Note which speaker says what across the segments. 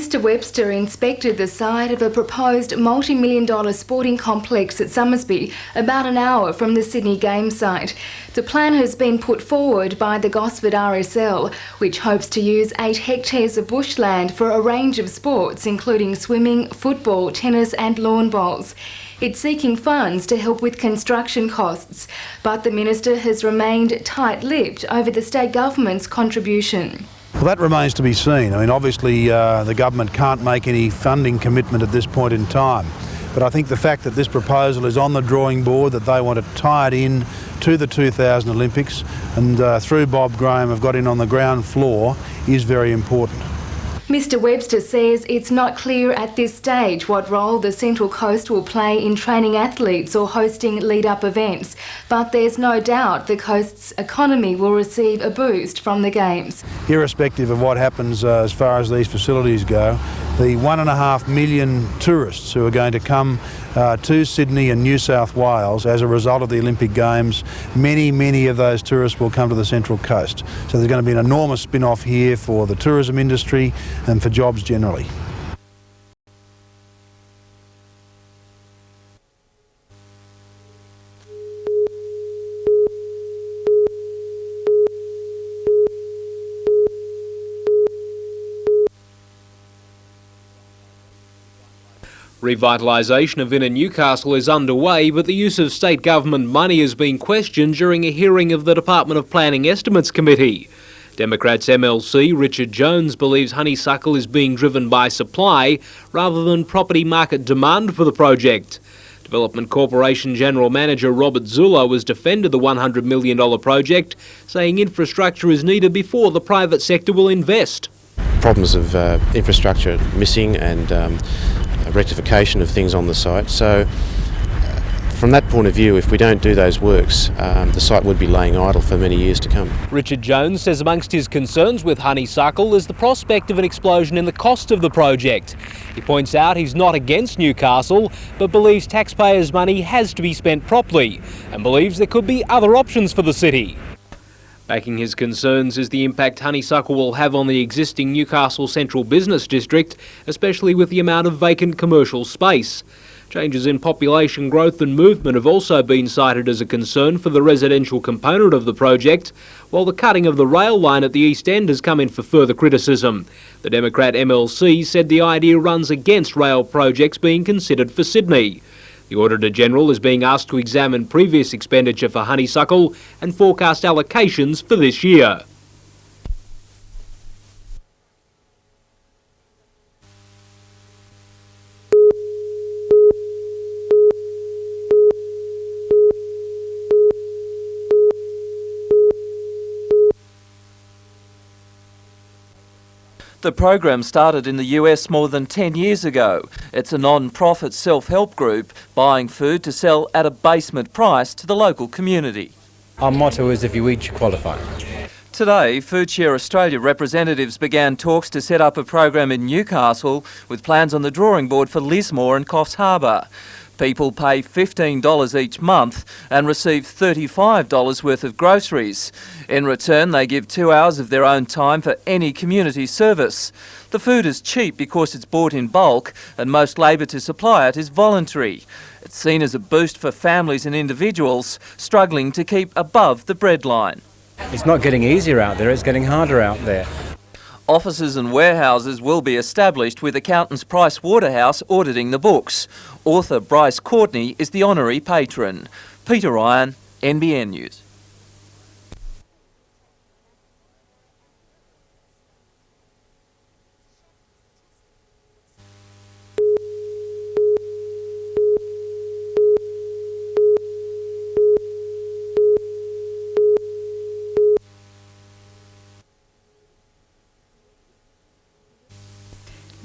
Speaker 1: Mr Webster inspected the site of a proposed multi-million-dollar sporting complex at Somersby, about an hour from the Sydney Games site. The plan has been put forward by the Gosford RSL, which hopes to use 8 hectares of bushland for a range of sports, including swimming, football, tennis and lawn bowls. It's seeking funds to help with construction costs, but the Minister has remained tight-lipped over the state government's contribution.
Speaker 2: Well, that remains to be seen. I mean, obviously the government can't make any funding commitment at this point in time. But I think the fact that this proposal is on the drawing board, that they want to tie it in to the 2000 Olympics, and through Bob Graham have got in on the ground floor, is very important.
Speaker 1: Mr Webster says it's not clear at this stage what role the Central Coast will play in training athletes or hosting lead-up events, but there's no doubt the coast's economy will receive a boost from the Games.
Speaker 2: Irrespective of what happens as far as these facilities go, the 1.5 million tourists who are going to come to Sydney and New South Wales as a result of the Olympic Games, many of those tourists will come to the Central Coast. So there's going to be an enormous spin-off here for the tourism industry and for jobs generally.
Speaker 3: Revitalisation of Inner Newcastle is underway, but the use of state government money has been questioned during a hearing of the Department of Planning Estimates Committee. Democrats MLC Richard Jones believes honeysuckle is being driven by supply rather than property market demand for the project. Development Corporation General Manager Robert Zullo has defended the $100 million project, saying infrastructure is needed before the private sector will invest.
Speaker 4: Problems of infrastructure missing and rectification of things on the site. So from that point of view, if we don't do those works, the site would be laying idle for many years to come.
Speaker 3: Richard Jones says amongst his concerns with honeysuckle is the prospect of an explosion in the cost of the project. He points out he's not against Newcastle, but believes taxpayers' money has to be spent properly and believes there could be other options for the city. Backing his concerns is the impact honeysuckle will have on the existing Newcastle Central Business District, especially with the amount of vacant commercial space. Changes in population growth and movement have also been cited as a concern for the residential component of the project, while the cutting of the rail line at the East End has come in for further criticism. The Democrat MLC said the idea runs against rail projects being considered for Sydney. The Auditor-General is being asked to examine previous expenditure for honeysuckle and forecast allocations for this year.
Speaker 5: The program started in the US more than 10 years ago. It's a non-profit self-help group buying food to sell at a basement price to the local community.
Speaker 6: Our motto is if you eat, you qualify.
Speaker 5: Today, Foodshare Australia representatives began talks to set up a program in Newcastle with plans on the drawing board for Lismore and Coffs Harbour. People pay $15 each month and receive $35 worth of groceries. In return, they give 2 hours of their own time for any community service. The food is cheap because it's bought in bulk and most labour to supply it is voluntary. It's seen as a boost for families and individuals struggling to keep above the breadline.
Speaker 6: It's not getting easier out there, it's getting harder out there.
Speaker 5: Offices and warehouses will be established with accountants Price Waterhouse auditing the books. Author Bryce Courtney is the honorary patron. Peter Ryan, NBN News.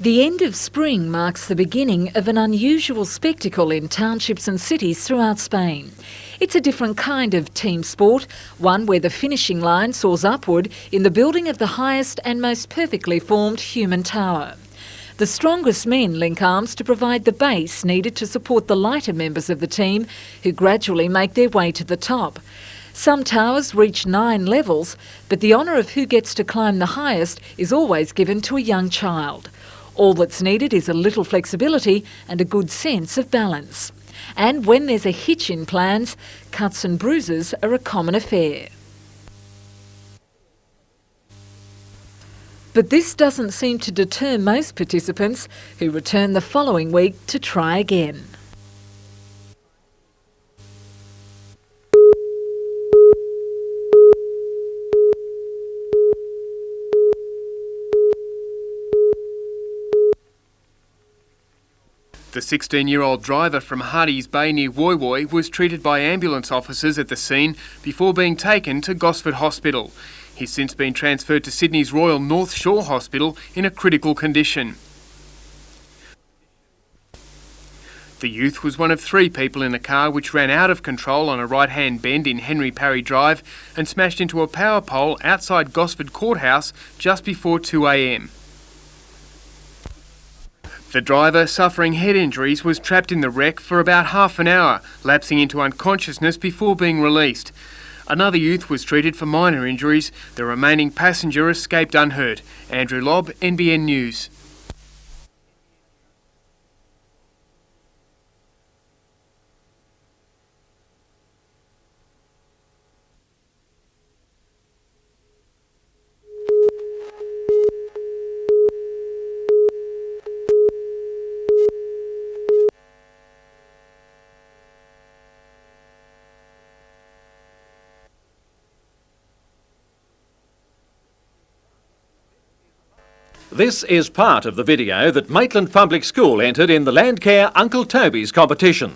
Speaker 7: The end of spring marks the beginning of an unusual spectacle in townships and cities throughout Spain. It's a different kind of team sport, one where the finishing line soars upward in the building of the highest and most perfectly formed human tower. The strongest men link arms to provide the base needed to support the lighter members of the team who gradually make their way to the top. Some towers reach 9 levels, but the honour of who gets to climb the highest is always given to a young child. All that's needed is a little flexibility and a good sense of balance. And when there's a hitch in plans, cuts and bruises are a common affair. But this doesn't seem to deter most participants, who return the following week to try again.
Speaker 8: The 16-year-old driver from Hardy's Bay near Woy Woy was treated by ambulance officers at the scene before being taken to Gosford Hospital. He's since been transferred to Sydney's Royal North Shore Hospital in a critical condition. The youth was one of 3 people in a car which ran out of control on a right-hand bend in Henry Parry Drive and smashed into a power pole outside Gosford Courthouse just before 2 a.m. The driver, suffering head injuries, was trapped in the wreck for about half an hour, lapsing into unconsciousness before being released. Another youth was treated for minor injuries. The remaining passenger escaped unhurt. Andrew Lobb, NBN News.
Speaker 9: This is part of the video that Maitland Public School entered in the Landcare Uncle Toby's competition.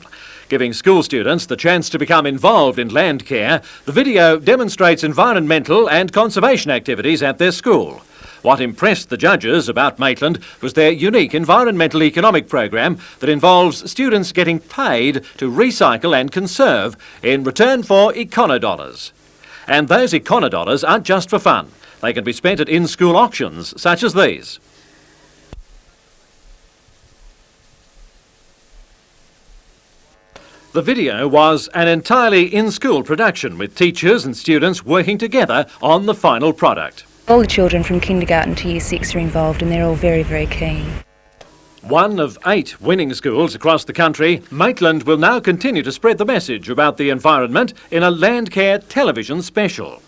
Speaker 9: Giving school students the chance to become involved in land care, the video demonstrates environmental and conservation activities at their school. What impressed the judges about Maitland was their unique environmental economic program that involves students getting paid to recycle and conserve in return for econodollars. And those econodollars aren't just for fun. They can be spent at in-school auctions such as these. The video was an entirely in-school production with teachers and students working together on the final product.
Speaker 10: All the children from kindergarten to year 6 are involved and they're all very, very keen.
Speaker 9: One of 8 winning schools across the country, Maitland will now continue to spread the message about the environment in a Landcare television special.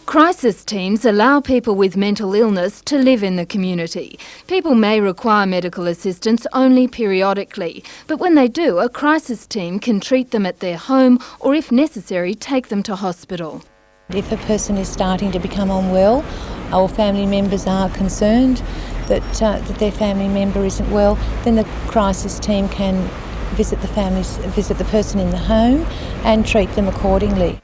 Speaker 1: Crisis teams allow people with mental illness to live in the community. People may require medical assistance only periodically, but when they do, a crisis team can treat them at their home or, if necessary, take them to hospital.
Speaker 11: If a person is starting to become unwell or family members are concerned that their family member isn't well, then the crisis team can visit the person in the home and treat them accordingly.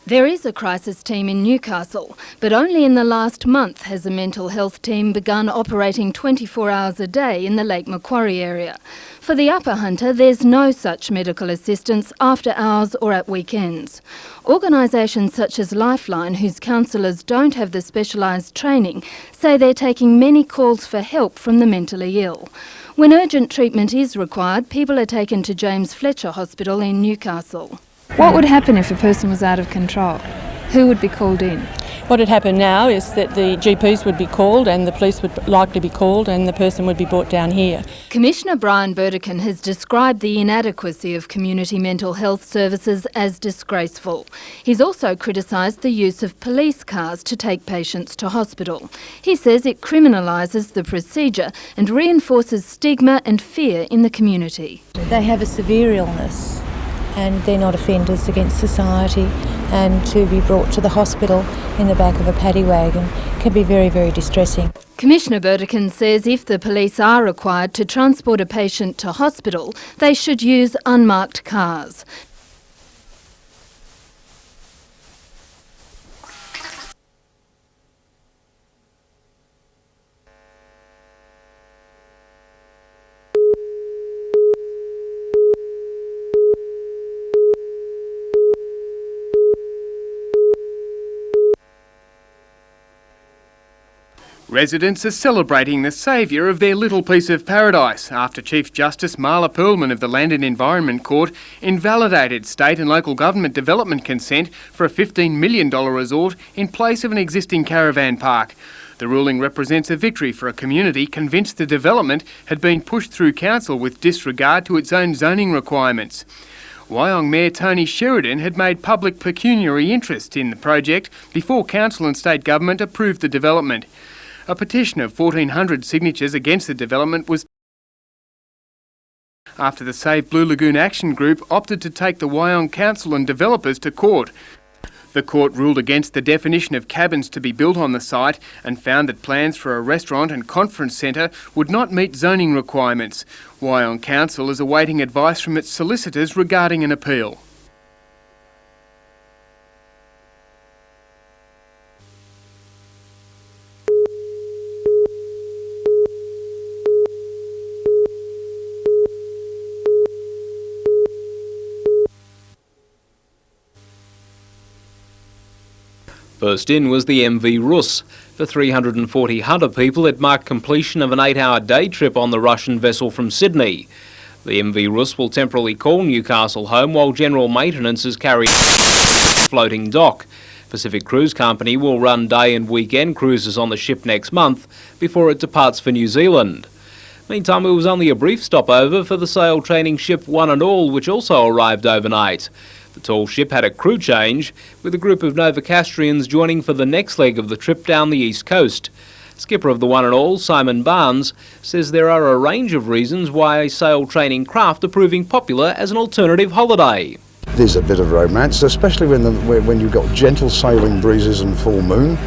Speaker 1: There is a crisis team in Newcastle, but only in the last month has a mental health team begun operating 24 hours a day in the Lake Macquarie area. For the Upper Hunter, there's no such medical assistance after hours or at weekends. Organisations such as Lifeline, whose counsellors don't have the specialised training, say they're taking many calls for help from the mentally ill. When urgent treatment is required, people are taken to James Fletcher Hospital in Newcastle. What would happen if a person was out of control? Who would be called in?
Speaker 12: What would happen now is that the GPs would be called and the police would likely be called and the person would be brought down here.
Speaker 1: Commissioner Brian Burdekin has described the inadequacy of community mental health services as disgraceful. He's also criticised the use of police cars to take patients to hospital. He says it criminalises the procedure and reinforces stigma and fear in the community.
Speaker 11: They have a severe illness and they're not offenders against society, and to be brought to the hospital in the back of a paddy wagon can be very, very distressing.
Speaker 1: Commissioner Burdekin says if the police are required to transport a patient to hospital, they should use unmarked cars.
Speaker 8: Residents are celebrating the saviour of their little piece of paradise after Chief Justice Marla Perlman of the Land and Environment Court invalidated state and local government development consent for a $15 million resort in place of an existing caravan park. The ruling represents a victory for a community convinced the development had been pushed through council with disregard to its own zoning requirements. Wyong Mayor Tony Sheridan had made public pecuniary interest in the project before council and state government approved the development. A petition of 1,400 signatures against the development was after the Save Blue Lagoon Action Group opted to take the Wyong Council and developers to court. The court ruled against the definition of cabins to be built on the site and found that plans for a restaurant and conference centre would not meet zoning requirements. Wyong Council is awaiting advice from its solicitors regarding an appeal.
Speaker 3: First in was the MV Rus. For 340 hunter people, it marked completion of an 8-hour day trip on the Russian vessel from Sydney. The MV Rus will temporarily call Newcastle home while general maintenance is carried out floating dock. Pacific Cruise Company will run day and weekend cruises on the ship next month before it departs for New Zealand. Meantime, it was only a brief stopover for the sail training ship One and All, which also arrived overnight. The tall ship had a crew change, with a group of Novocastrians joining for the next leg of the trip down the east coast. Skipper of the One and All, Simon Barnes, says there are a range of reasons why sail training craft are proving popular as an alternative holiday.
Speaker 13: There's a bit of romance, especially when you've got gentle sailing breezes and full moon.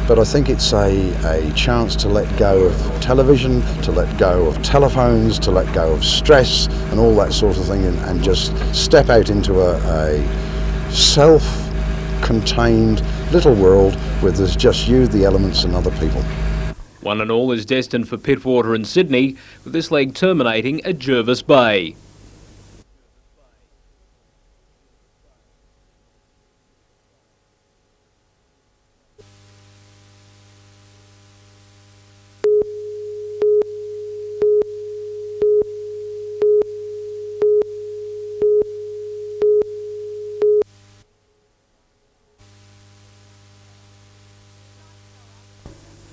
Speaker 13: But I think it's a chance to let go of television, to let go of telephones, to let go of stress and all that sort of thing, and just step out into a self-contained little world where there's just you, the elements and other people.
Speaker 3: One and All is destined for Pittwater and Sydney, with this leg terminating at Jervis Bay.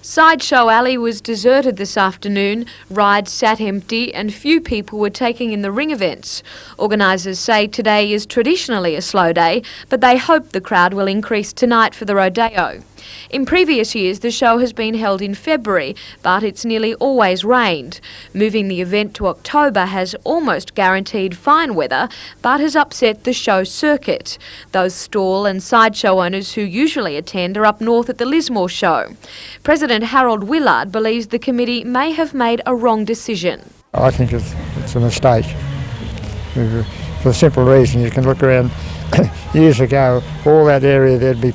Speaker 14: Sideshow Alley was deserted this afternoon. Rides sat empty and few people were taking in the ring events. Organisers say today is traditionally a slow day, but they hope the crowd will increase tonight for the rodeo. In previous years, the show has been held in February, but it's nearly always rained. Moving the event to October has almost guaranteed fine weather, but has upset the show circuit. Those stall and sideshow owners who usually attend are up north at the Lismore show. President Harold Willard believes the committee may have made a wrong decision.
Speaker 15: I think it's a mistake. For the simple reason, you can look around years ago, all that area there'd be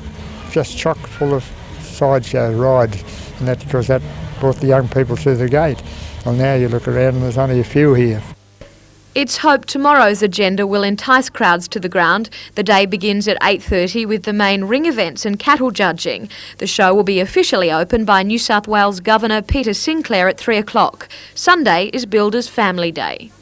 Speaker 15: just chock full of sideshow rides, and that's because that brought the young people through the gate. Well, now you look around and there's only a few here.
Speaker 14: It's hoped tomorrow's agenda will entice crowds to the ground. The day begins at 8:30 with the main ring events and cattle judging. The show will be officially opened by New South Wales Governor Peter Sinclair at 3 o'clock. Sunday is Builders' Family Day.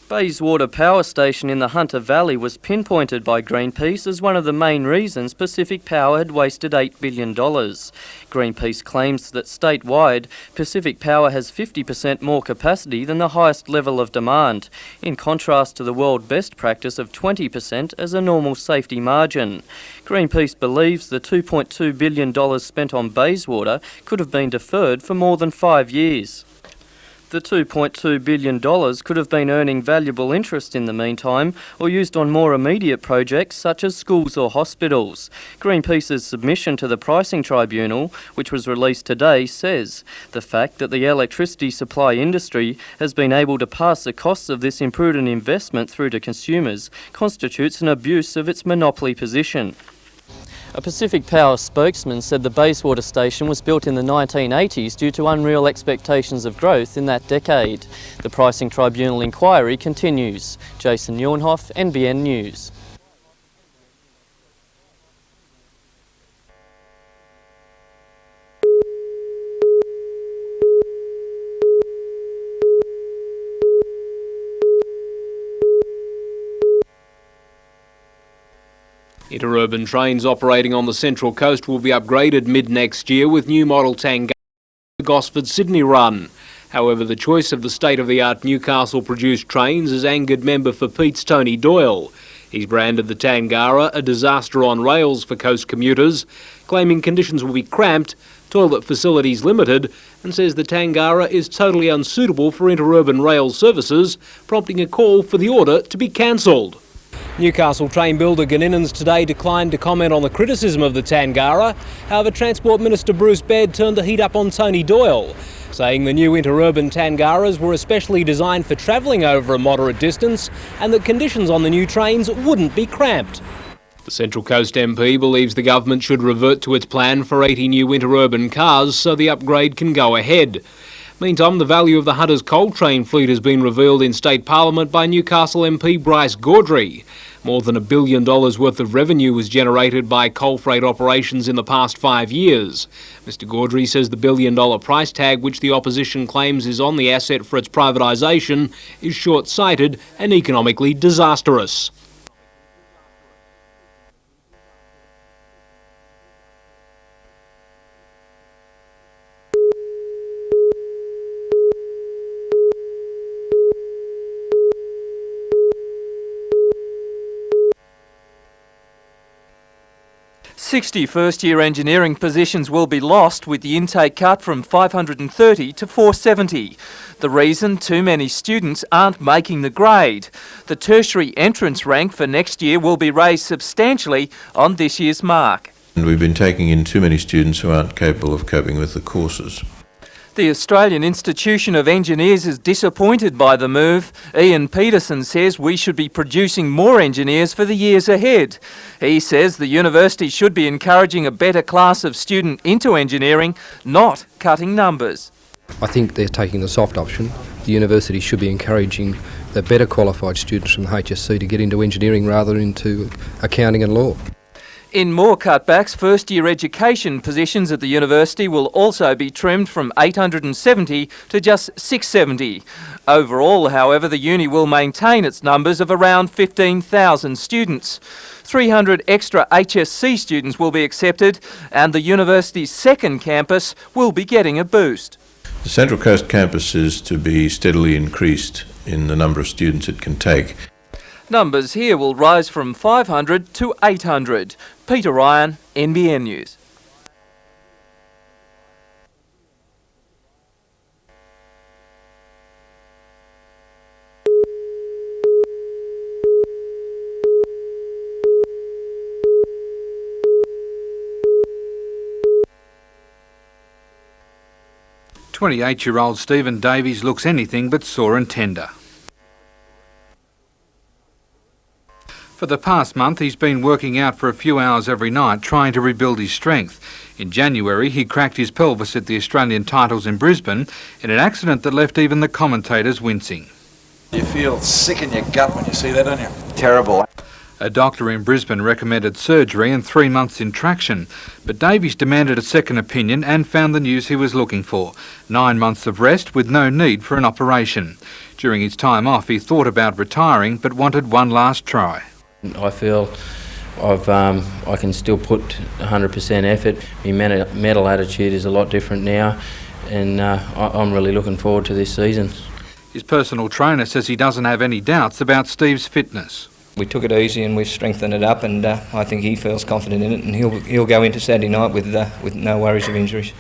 Speaker 16: Bayswater Power Station in the Hunter Valley was pinpointed by Greenpeace as one of the main reasons Pacific Power had wasted $8 billion. Greenpeace claims that statewide, Pacific Power has 50% more capacity than the highest level of demand, in contrast to the world best practice of 20% as a normal safety margin. Greenpeace believes the $2.2 billion spent on Bayswater could have been deferred for more than 5 years. The $2.2 billion could have been earning valuable interest in the meantime or used on more immediate projects such as schools or hospitals. Greenpeace's submission to the Pricing Tribunal, which was released today, says the fact that the electricity supply industry has been able to pass the costs of this imprudent investment through to consumers constitutes an abuse of its monopoly position. A Pacific Power spokesman said the Bayswater station was built in the 1980s due to unreal expectations of growth in that decade. The Pricing Tribunal inquiry continues. Jason Neuenhoff, NBN News.
Speaker 3: Interurban trains operating on the Central Coast will be upgraded mid-next year with new model Tangara for the Gosford-Sydney run. However, the choice of the state-of-the-art Newcastle-produced trains has angered member for Pete's Tony Doyle. He's branded the Tangara a disaster on rails for coast commuters, claiming conditions will be cramped, toilet facilities limited, and says the Tangara is totally unsuitable for interurban rail services, prompting a call for the order to be cancelled. Newcastle train builder Ganninans today declined to comment on the criticism of the Tangara. However, Transport Minister Bruce Baird turned the heat up on Tony Doyle, saying the new interurban Tangaras were especially designed for travelling over a moderate distance and that conditions on the new trains wouldn't be cramped. The Central Coast MP believes the government should revert to its plan for 80 new interurban cars so the upgrade can go ahead. Meantime, the value of the Hunter's coal train fleet has been revealed in State Parliament by Newcastle MP Bryce Gaudry. More than $1 billion worth of revenue was generated by coal freight operations in the past 5 years. Mr Gaudry says the $1 billion price tag, which the opposition claims is on the asset for its privatisation, is short-sighted and economically disastrous.
Speaker 5: "60 first-year engineering positions will be lost with the intake cut from 530 to 470. The reason, too many students aren't making the grade. The tertiary entrance rank for next year will be raised substantially on this year's mark.
Speaker 17: And we've been taking in too many students who aren't capable of coping with the courses.
Speaker 5: The Australian Institution of Engineers is disappointed by the move. Ian Peterson says we should be producing more engineers for the years ahead. He says the university should be encouraging a better class of student into engineering, not cutting numbers.
Speaker 18: I think they're taking the soft option. The university should be encouraging the better qualified students from the HSC to get into engineering rather than into accounting and law.
Speaker 5: In more cutbacks, first-year education positions at the university will also be trimmed from 870 to just 670. Overall, however, the uni will maintain its numbers of around 15,000 students. 300 extra HSC students will be accepted, and the university's second campus will be getting a boost.
Speaker 17: The Central Coast campus is to be steadily increased in the number of students it can take.
Speaker 5: Numbers here will rise from 500 to 800. Peter Ryan, NBN News.
Speaker 19: "28-year-old Stephen Davies looks anything but sore and tender. For the past month, he's been working out for a few hours every night, trying to rebuild his strength. In January, he cracked his pelvis at the Australian titles in Brisbane in an accident that left even the commentators wincing.
Speaker 20: You feel sick in your gut when you see that, don't you? Terrible.
Speaker 19: A doctor in Brisbane recommended surgery and 3 months in traction, but Davies demanded a second opinion and found the news he was looking for: 9 months of rest with no need for an operation. During his time off, he thought about retiring, but wanted one last try.
Speaker 21: I feel I can still put 100% effort. My mental attitude is a lot different now, and I'm really looking forward to this season.
Speaker 19: His personal trainer says he doesn't have any doubts about Steve's fitness.
Speaker 22: We took it easy and we've strengthened it up, and I think he feels confident in it, and he'll go into Saturday night with no worries of injuries.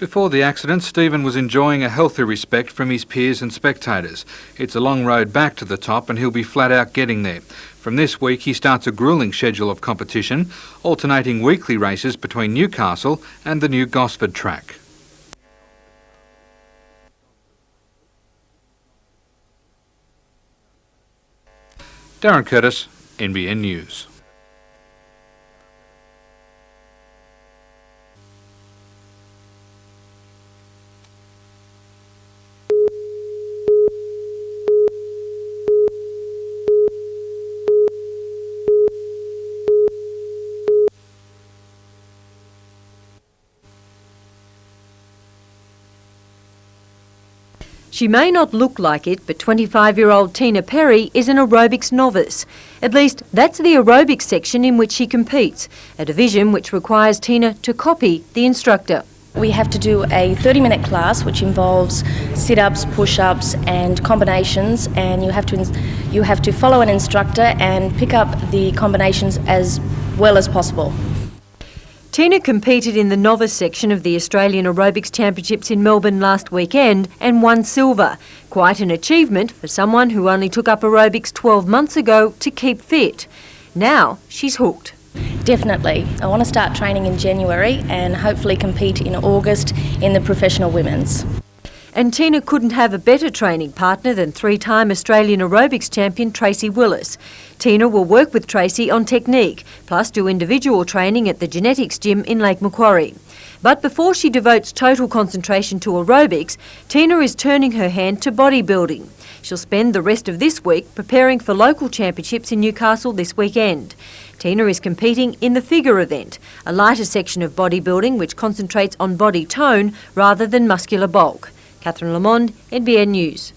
Speaker 19: Before the accident, Stephen was enjoying a healthy respect from his peers and spectators. It's a long road back to the top and he'll be flat out getting there. From this week he starts a gruelling schedule of competition, alternating weekly races between Newcastle and the new Gosford track. Darren Curtis, NBN News.
Speaker 2: She may not look like it, but 25-year-old Tina Perry is an aerobics novice. At least that's the aerobics section in which she competes, a division which requires Tina to copy the instructor.
Speaker 4: We have to do a 30-minute class which involves sit-ups, push-ups and combinations, and you have to follow an instructor and pick up the combinations as well as possible.
Speaker 2: Tina competed in the novice section of the Australian Aerobics Championships in Melbourne last weekend and won silver. Quite an achievement for someone who only took up aerobics 12 months ago to keep fit. Now she's hooked.
Speaker 4: Definitely. I want to start training in January and hopefully compete in August in the professional women's.
Speaker 2: And Tina couldn't have a better training partner than three-time Australian aerobics champion Tracy Willis. Tina will work with Tracy on technique, plus do individual training at the genetics gym in Lake Macquarie. But before she devotes total concentration to aerobics, Tina is turning her hand to bodybuilding. She'll spend the rest of this week preparing for local championships in Newcastle this weekend. Tina is competing in the figure event, a lighter section of bodybuilding which concentrates on body tone rather than muscular bulk. Catherine Lamond, NBN News.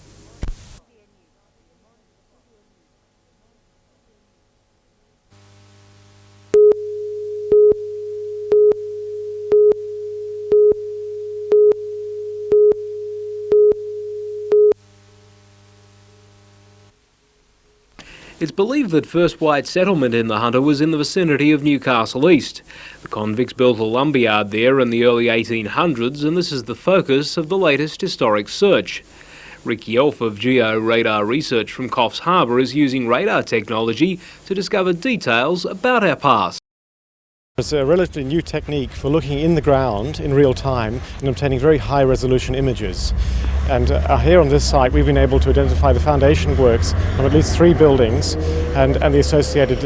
Speaker 3: It's believed that first white settlement in the Hunter was in the vicinity of Newcastle East. The convicts built a lumberyard there in the early 1800s, and this is the focus of the latest historic search. Ricky Elf of Geo Radar Research from Coffs Harbour is using radar technology to discover details about our past.
Speaker 23: It's a relatively new technique for looking in the ground in real time and obtaining very high resolution images. And here on this site we've been able to identify the foundation works of at least 3 buildings and the associated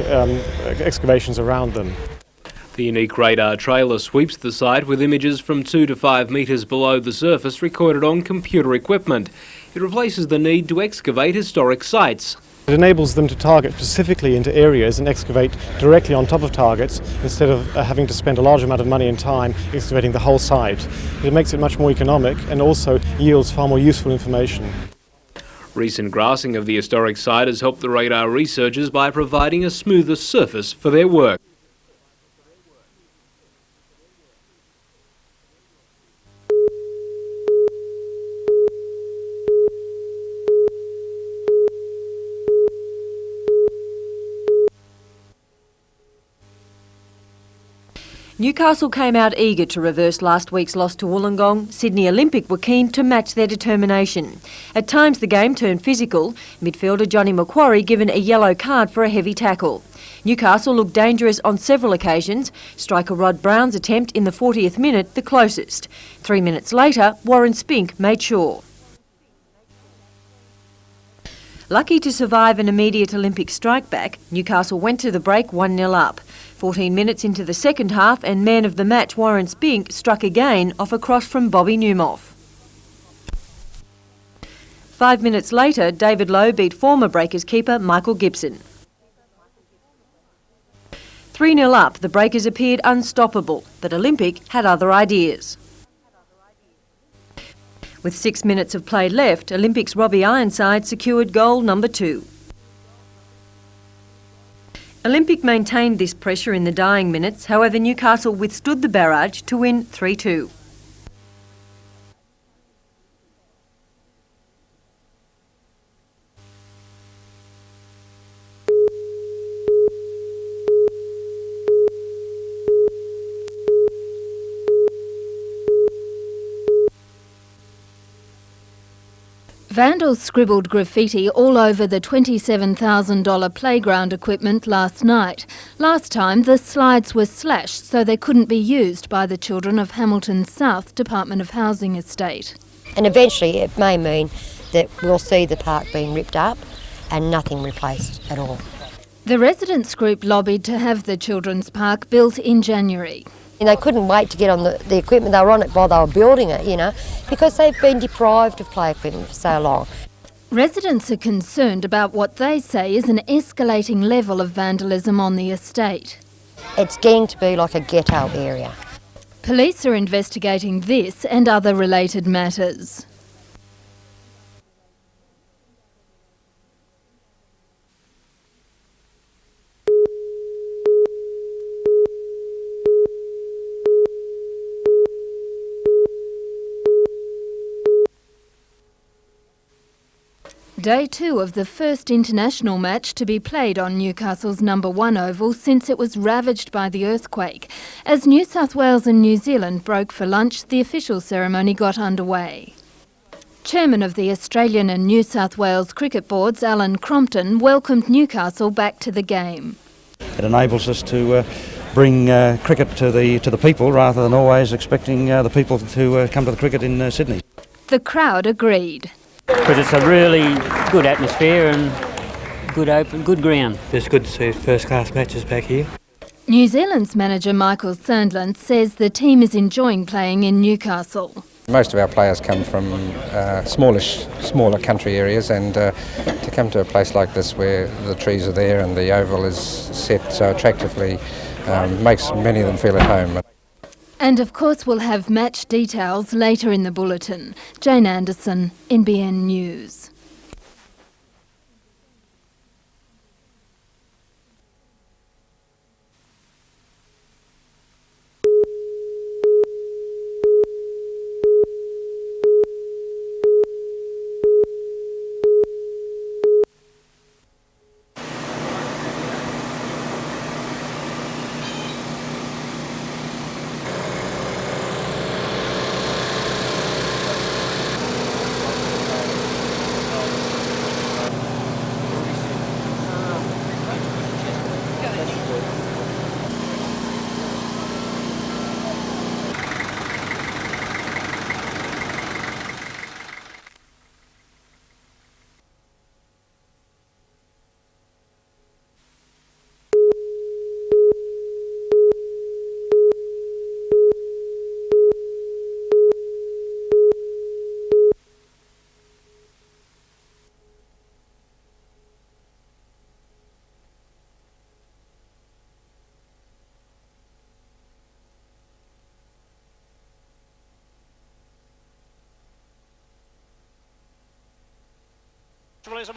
Speaker 23: excavations around them.
Speaker 3: The unique radar trailer sweeps the site with images from 2 to 5 metres below the surface recorded on computer equipment. It replaces the need to excavate historic sites.
Speaker 23: It enables them to target specifically into areas and excavate directly on top of targets instead of having to spend a large amount of money and time excavating the whole site. It makes it much more economic and also yields far more useful information.
Speaker 3: Recent grassing of the historic site has helped the radar researchers by providing a smoother surface for their work.
Speaker 2: Newcastle came out eager to reverse last week's loss to Wollongong. Sydney Olympic were keen to match their determination. At times the game turned physical, midfielder Johnny Macquarie given a yellow card for a heavy tackle. Newcastle looked dangerous on several occasions, striker Rod Brown's attempt in the 40th minute the closest. 3 minutes later, Warren Spink made sure. Lucky to survive an immediate Olympic strike back, Newcastle went to the break 1-0 up. 14 minutes into the second half and man of the match Warren Spink struck again off a cross from Bobby Newmoff. 5 minutes later, David Lowe beat former Breakers keeper Michael Gibson. 3-0 up, the Breakers appeared unstoppable, but Olympic had other ideas. With 6 minutes of play left, Olympic's Robbie Ironside secured goal number 2. Olympic maintained this pressure in the dying minutes, however Newcastle withstood the barrage to win 3-2.
Speaker 6: Vandals scribbled graffiti all over the $27,000 playground equipment last night. Last time, the slides were slashed so they couldn't be used by the children of Hamilton's South Department of Housing estate.
Speaker 7: And eventually it may mean that we'll see the park being ripped up and nothing replaced at all.
Speaker 6: The residents group lobbied to have the children's park built in January.
Speaker 7: And they couldn't wait to get on the equipment. They were on it while they were building it, you know, because they've been deprived of play equipment for so long.
Speaker 6: Residents are concerned about what they say is an escalating level of vandalism on the estate.
Speaker 7: It's getting to be like a ghetto area.
Speaker 6: Police are investigating this and other related matters. Day 2 of the first international match to be played on Newcastle's No. 1 oval since it was ravaged by the earthquake. As New South Wales and New Zealand broke for lunch, the official ceremony got underway. Chairman of the Australian and New South Wales cricket boards, Alan Crompton, welcomed Newcastle back to the game.
Speaker 10: It enables us to bring cricket to the people rather than always expecting the people to come to the cricket in Sydney.
Speaker 6: The crowd agreed.
Speaker 24: Because it's a really good atmosphere and good ground.
Speaker 25: It's good to see first-class matches back here.
Speaker 6: New Zealand's manager Michael Sandland says the team is enjoying playing in Newcastle.
Speaker 26: Most of our players come from smaller country areas, and to come to a place like this where the trees are there and the oval is set so attractively makes many of them feel at home.
Speaker 6: And of course we'll have match details later in the bulletin. Jane Anderson, NBN News.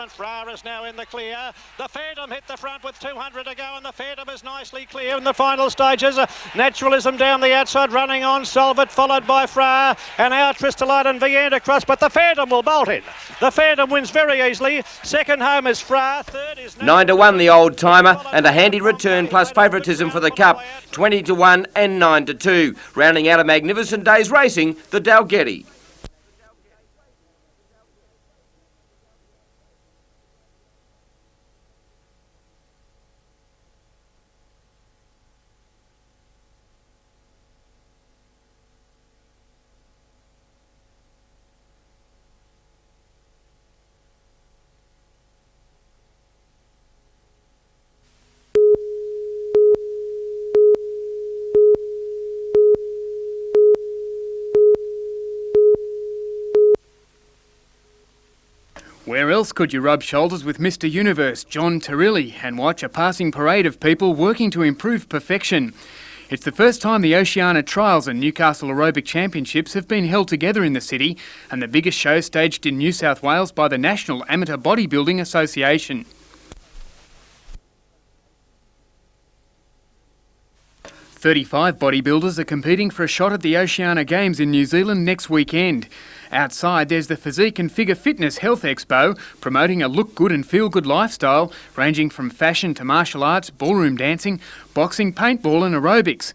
Speaker 27: And Frere is now in the clear. The Phantom hit the front with 200 to go, and the Phantom is nicely clear in the final stages. Naturalism down the outside, running on. Solvit followed by Frere, and out Tristolite and Viand across, but the Phantom will bolt in. The Phantom wins very easily. Second home is Frere. Third is
Speaker 28: 9-1 the old timer, and a handy return plus favouritism for the Cup. 20-1 and 9-2. Rounding out a magnificent day's racing, the Dalgety.
Speaker 8: Where else could you rub shoulders with Mr. Universe, John Terilli, and watch a passing parade of people working to improve perfection? It's the first time the Oceania Trials and Newcastle Aerobic Championships have been held together in the city, and the biggest show staged in New South Wales by the National Amateur Bodybuilding Association. 35 bodybuilders are competing for a shot at the Oceania Games in New Zealand next weekend. Outside, there's the Physique and Figure Fitness Health Expo, promoting a look good and feel good lifestyle, ranging from fashion to martial arts, ballroom dancing, boxing, paintball and aerobics.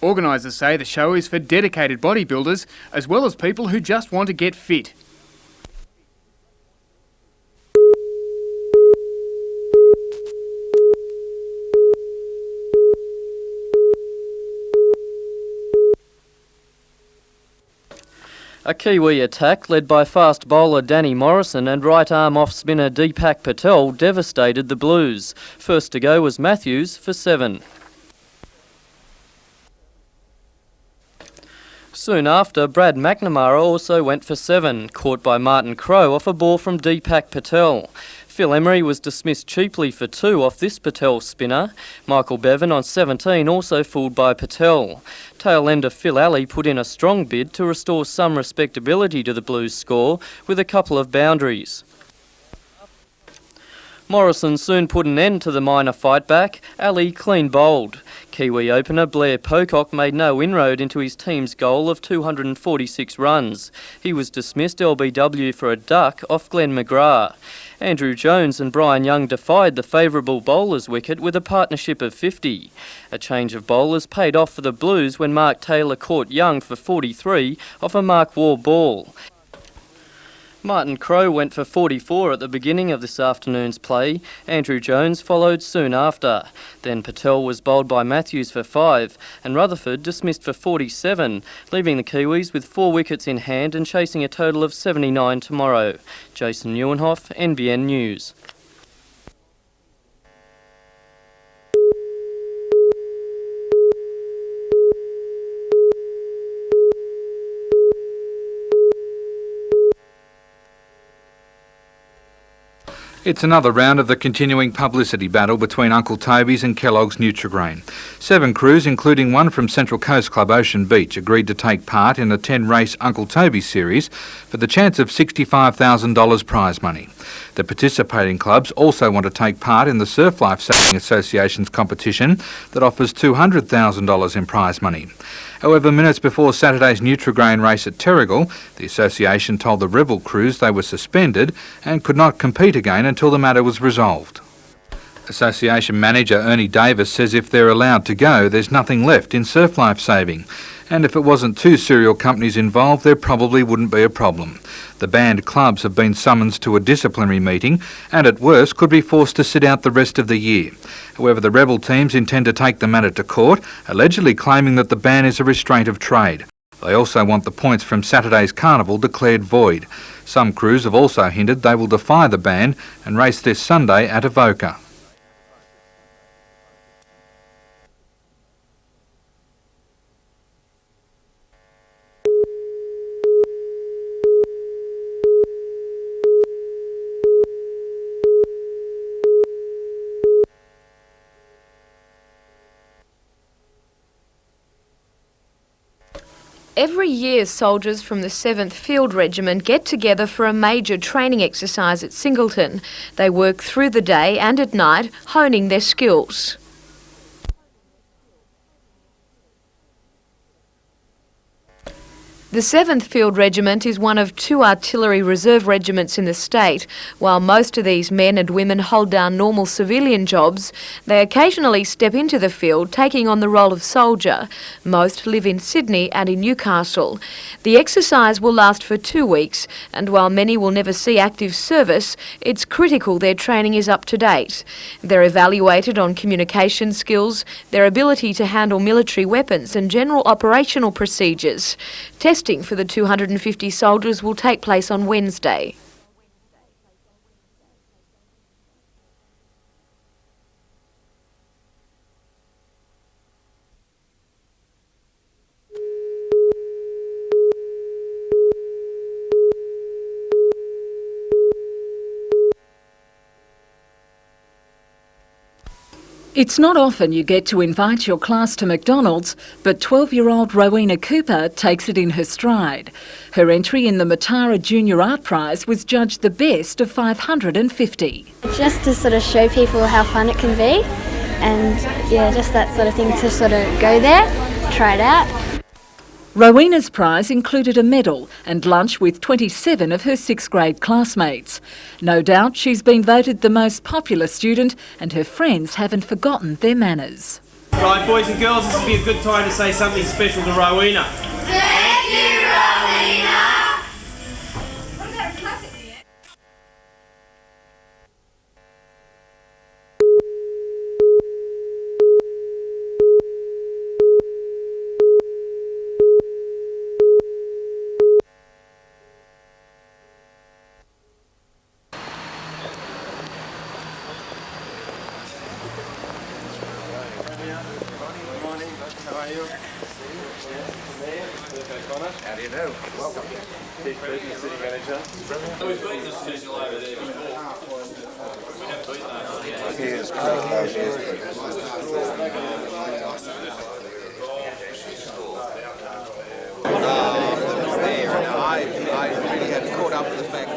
Speaker 8: Organisers say the show is for dedicated bodybuilders, as well as people who just want to get fit.
Speaker 1: A Kiwi attack led by fast bowler Danny Morrison and right-arm off-spinner Deepak Patel devastated the Blues. First to go was Matthews for 7. Soon after, Brad McNamara also went for 7, caught by Martin Crowe off a ball from Deepak Patel. Phil Emery was dismissed cheaply for 2 off this Patel spinner. Michael Bevan on 17 also fooled by Patel. Tail-ender Phil Alley put in a strong bid to restore some respectability to the Blues score with a couple of boundaries. Morrison soon put an end to the minor fight back. Alley clean bowled. Kiwi opener Blair Pocock made no inroad into his team's goal of 246 runs. He was dismissed LBW for a duck off Glenn McGrath. Andrew Jones and Brian Young defied the favourable bowler's wicket with a partnership of 50. A change of bowlers paid off for the Blues when Mark Taylor caught Young for 43 off a Mark Waugh ball. Martin Crowe went for 44 at the beginning of this afternoon's play. Andrew Jones followed soon after. Then Patel was bowled by Matthews for 5 and Rutherford dismissed for 47, leaving the Kiwis with 4 wickets in hand and chasing a total of 79 tomorrow. Jason Neuenhoff, NBN News.
Speaker 19: It's another round of the continuing publicity battle between Uncle Toby's and Kellogg's Nutrigrain. 7 crews, including one from Central Coast Club Ocean Beach, agreed to take part in a 10-race Uncle Toby's series for the chance of $65,000 prize money. The participating clubs also want to take part in the Surf Life Saving Association's competition that offers $200,000 in prize money. However, minutes before Saturday's Nutrigrain race at Terrigal, the association told the Rebel crews they were suspended and could not compete again until the matter was resolved. Association manager Ernie Davis says if they're allowed to go, there's nothing left in surf life saving. And if it wasn't 2 cereal companies involved, there probably wouldn't be a problem. The banned clubs have been summoned to a disciplinary meeting and at worst could be forced to sit out the rest of the year. However, the rebel teams intend to take the matter to court, allegedly claiming that the ban is a restraint of trade. They also want the points from Saturday's carnival declared void. Some crews have also hinted they will defy the ban and race this Sunday at Avoca.
Speaker 9: Every year, soldiers from the 7th Field Regiment get together for a major training exercise at Singleton. They work through the day and at night, honing their skills. The 7th Field Regiment is one of 2 artillery reserve regiments in the state. While most of these men and women hold down normal civilian jobs, they occasionally step into the field, taking on the role of soldier. Most live in Sydney and in Newcastle. The exercise will last for 2 weeks, and while many will never see active service, it's critical their training is up to date. They're evaluated on communication skills, their ability to handle military weapons and general operational procedures. Testing for the 250 soldiers will take place on Wednesday.
Speaker 11: It's not often you get to invite your class to McDonald's, but 12-year-old Rowena Cooper takes it in her stride. Her entry in the Matara Junior Art Prize was judged the best of 550.
Speaker 12: Just to sort of show people how fun it can be, and yeah, just that sort of thing to sort of go there, try it out.
Speaker 11: Rowena's prize included a medal and lunch with 27 of her 6th grade classmates. No doubt she's been voted the most popular student and her friends haven't forgotten their manners.
Speaker 13: Right, boys and girls, this would be a good time to say something special to Rowena.
Speaker 14: Thank you, Rowena!
Speaker 5: How do you do? Welcome.
Speaker 15: Keith Burton, the City Manager. We've beaten this signal over there before. We have beaten those.
Speaker 5: Here's I really had caught up with the fact